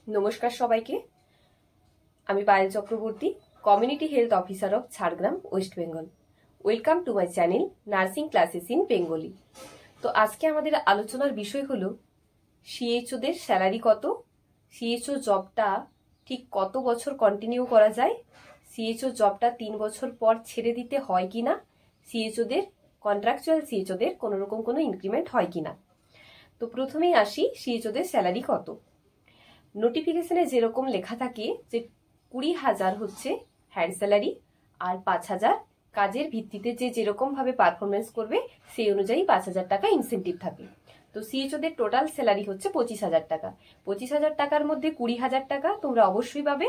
নমস্কার সবাইকে। আমি Payel Chakraborty, community health officer of Jhargram, West Bengal. Welcome to my channel nursing classes in Bengali. তো আজকে আমাদের আলোচনার বিষয় হলো সিএইচওদের স্যালারি কত, সিএইচও জবটা ঠিক কত বছর কন্টিনিউ করা যায়, সিএইচও জবটা 3 বছর পর ছেড়ে দিতে হয় কিনা, সিএইচওদের কন্ট্রাকচুয়াল সিএইচওদের কোনো রকম কোনো ইনক্রিমেন্ট হয় কিনা। তো প্রথমেই আসি সিএইচওদের স্যালারি কত। নোটিফিকেশনে যেরকম লেখা থাকে যে 20,000 হচ্ছে হ্যান্ড স্যালারি, আর 5,000 কাজের ভিত্তিতে যে যেরকম ভাবে পারফরমেন্স করবে সেই অনুযায়ী 5,000 টাকা ইনসেন্টিভ থাকে। তো সিএইচওদের টোটাল স্যালারি হচ্ছে 25,000 টাকা। 25,000 টাকার মধ্যে 20,000 টাকা তোমরা অবশ্যই পাবে।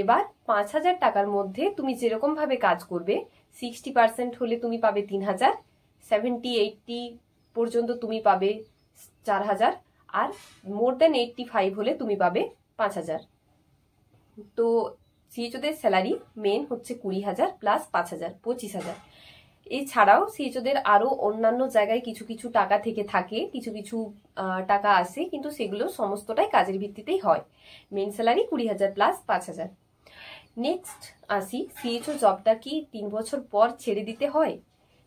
এবার 5,000 টাকার মধ্যে তুমি যেরকম ভাবে কাজ করবে, 60% হলে তুমি পাবে 3,000, 70-80 পর্যন্ত তুমি পাবে 4,000, আর মোর দেন 85 হলে তুমি পাবে 5,000। তো সিএইচওদের স্যালারি মেন হচ্ছে 20,000 প্লাস 5,000, 25,000। এছাড়াও সিএইচওদের আরো অন্যান্য জায়গায় কিছু কিছু টাকা থেকে থাকে, কিছু কিছু টাকা আসে, কিন্তু সেগুলো সমস্তটাই কাজের ভিত্তিতেই হয়। Main salary 20,000 plus 5,000। নেক্সট আসি, সিএইচও জবটা কি 3 বছর পর ছেড়ে দিতে হয়?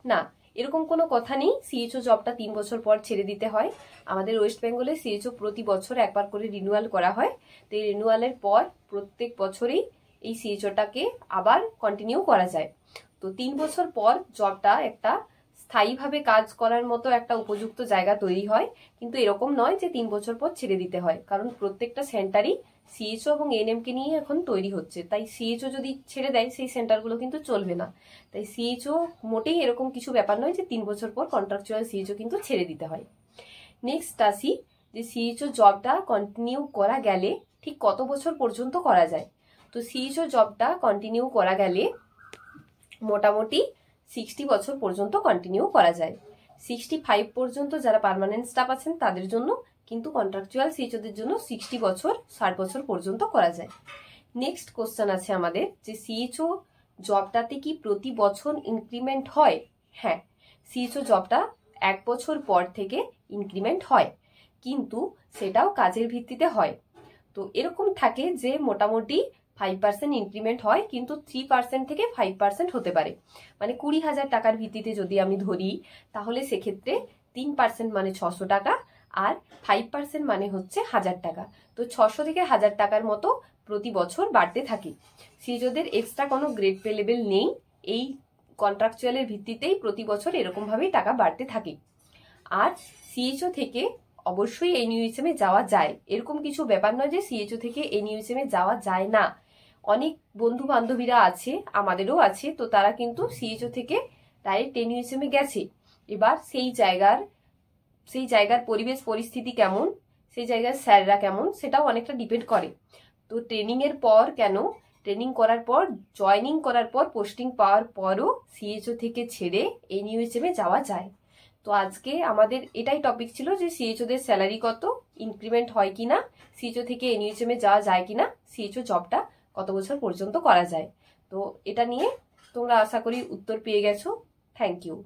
না, এরকম কোনো কথা নেই সিএইচও জবটা 3 বছর পর ছেড়ে দিতে হয়। আমাদের ওয়েস্ট বেঙ্গলে সিএইচও প্রতি বছর একবার করে রিনিউয়াল করা হয়। তো এই রিনিউয়ালের পর প্রত্যেক বছরেই এই সিএইচওটাকে আবার কন্টিনিউ করা যায়। তো 3 বছর পর জবটা একটা স্থায়ীভাবে কাজ করার মতো একটা উপযুক্ত জায়গা তৈরি হয়, কিন্তু এরকম নয় যে 3 বছর পর ছেড়ে দিতে হয়, কারণ প্রত্যেকটা সেন্টারই সিএইচও এবং এএনএম কে নিয়ে এখন তৈরি হচ্ছে। তাই সিএইচও যদি ছেড়ে দেয় সেই সেন্টারগুলো কিন্তু চলবে না। তাই সিএইচও মোটেই এরকম কিছু ব্যাপার নয় যে 3 বছর পর কন্ট্রাকচুয়াল সিএইচও কিন্তু ছেড়ে দিতে হয়। নেক্সট আসি যে সিএইচও জবটা কন্টিনিউ করা গেলে ঠিক কত বছর পর্যন্ত করা যায়। তো সিএইচও জবটা কন্টিনিউ করা গেলে মোটামুটি 60 বছর পর্যন্ত কন্টিনিউ করা যায়। 65 পর্যন্ত যারা পার্মানেন্ট স্টাফ আছেন তাদের জন্য, কিন্তু কন্ট্রাকচুয়াল সিএইচওদের জন্য 60 বছর 60 বছর পর্যন্ত করা যায়। নেক্সট কোশ্চেন আছে আমাদের যে সিএইচও জবটাতে কি প্রতি বছর ইনক্রিমেন্ট হয়? হ্যাঁ, সিএইচও জবটা 1 বছর পর থেকে ইনক্রিমেন্ট হয়, কিন্তু সেটাও কাজের ভিত্তিতে হয়। তো এরকম থাকে যে মোটামুটি 5% ইনক্রিমেন্ট হয়, কিন্তু 3% থেকে 5% হতে পারে। মানে 20,000 টাকার ভিত্তিতে যদি আমি ধরি, তাহলে সেক্ষেত্রে 3% মানে 600 টাকা, আর 5% মানে হচ্ছে 1,000 টাকা। তো 600 থেকে 1,000 টাকার মতো প্রতি বছর বাড়তে থাকে। সিএইচওদের এক্সট্রা কোনো গ্রেড পে লেভেল নেই, এই কন্ট্রাকচুয়ালের ভিত্তিতেই প্রতি বছর এরকম ভাবেই টাকা বাড়তে থাকে। আর সিএইচও থেকে অবশ্যই এনইউএসএম এ যাওয়া যায়, এরকম কিছু ব্যাপার নয় যে সিএইচও থেকে এনইউএসএম এ যাওয়া যায় না। অনেক বন্ধু বান্ধবীরা আছে, আমাদেরও আছে, তো তারা কিন্তু সিএইচও থেকে ডাইরেক্ট এনইউএসএম এ গেছে। এবার সেই জায়গার পরিবেশ পরিস্থিতি কেমন, সেই জায়গার স্যাররা কেমন, সেটাও অনেকটা ডিপেন্ড করে। তো ট্রেনিং এর পর কেন, ট্রেনিং করার পর, জয়নিং করার পর, পোস্টিং পাওয়ার পরও সিএইচও থেকে ছেড়ে এনইউএসএম এ যাওয়া যায়। তো আজকে আমাদের এটাই টপিক ছিল যে সিএইচওদের স্যালারি কত, ইনক্রিমেন্ট হয় কিনা, সিএইচও থেকে এনইউএসএম এ যাওয়া যায় কিনা, সিএইচও জবটা কত বছর পর্যন্ত করা যায়। তো এটা নিয়ে তোমরা আশা করি উত্তর পেয়ে গেছো। Thank you.